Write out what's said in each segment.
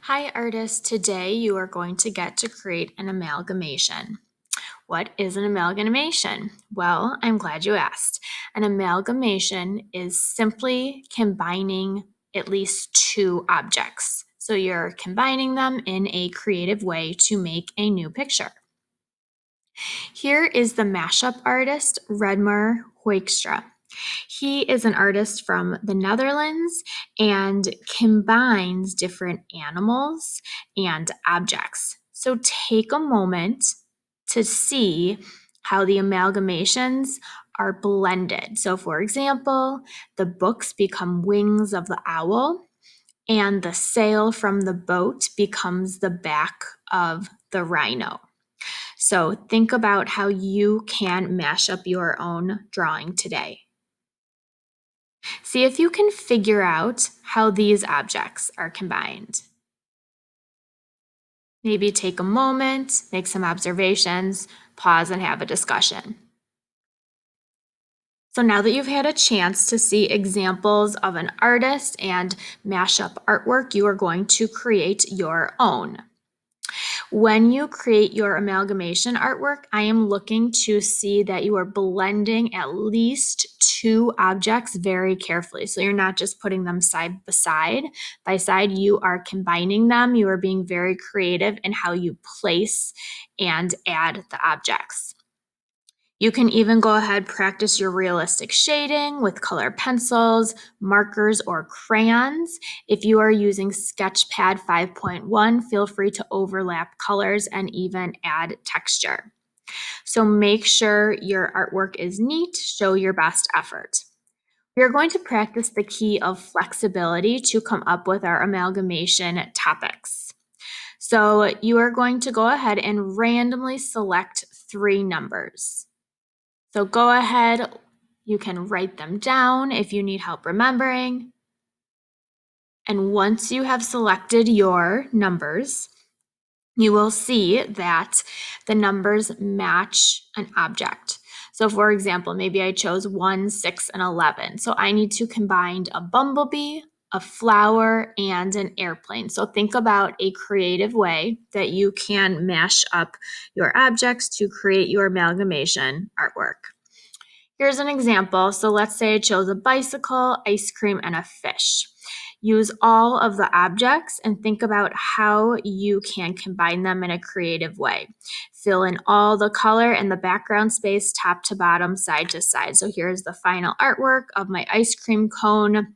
Hi artists, today you are going to get to create an amalgamation. What is an amalgamation? Well, I'm glad you asked. An amalgamation is simply combining at least two objects. So you're combining them in a creative way to make a new picture. Here is the mashup artist, Redmer Hoekstra. He is an artist from the Netherlands and combines different animals and objects. So take a moment to see how the amalgamations are blended. So, for example, the books become wings of the owl, and the sail from the boat becomes the back of the rhino. So, think about how you can mash up your own drawing today. See if you can figure out how these objects are combined. Maybe take a moment, make some observations, pause, and have a discussion. So now that you've had a chance to see examples of an artist and mashup artwork, you are going to create your own. When you create your amalgamation artwork, I am looking to see that you are blending at least two objects very carefully. So you're not just putting them side by side, you are combining them. You are being very creative in how you place and add the objects. You can even go ahead, practice your realistic shading with colored pencils, markers, or crayons. If you are using Sketchpad 5.1, feel free to overlap colors and even add texture. So make sure your artwork is neat, show your best effort. We are going to practice the key of flexibility to come up with our amalgamation topics. So you are going to go ahead and randomly select 3 numbers. So go ahead, you can write them down if you need help remembering. And once you have selected your numbers, you will see that the numbers match an object. So for example, maybe I chose 1, 6, and 11. So I need to combine a bumblebee, a flower, and an airplane. So think about a creative way that you can mash up your objects to create your amalgamation artwork. Here's an example. So let's say I chose a bicycle, ice cream, and a fish. Use all of the objects and think about how you can combine them in a creative way. Fill in all the color and the background space, top to bottom, side to side. So here's the final artwork of my ice cream cone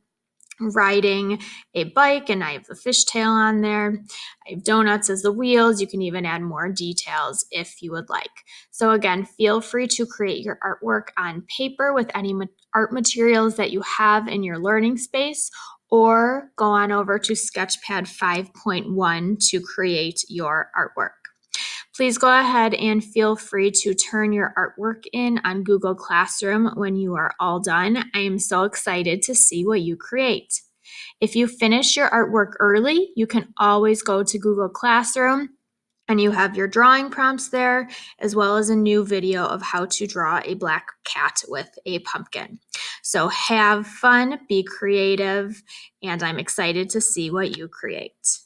riding a bike, and I have the fishtail on there. I have donuts as the wheels. You can even add more details if you would like. So again, feel free to create your artwork on paper with any art materials that you have in your learning space, or go on over to Sketchpad 5.1 to create your artwork. Please go ahead and feel free to turn your artwork in on Google Classroom when you are all done. I am so excited to see what you create. If you finish your artwork early, you can always go to Google Classroom and you have your drawing prompts there, as well as a new video of how to draw a black cat with a pumpkin. So have fun, be creative, and I'm excited to see what you create.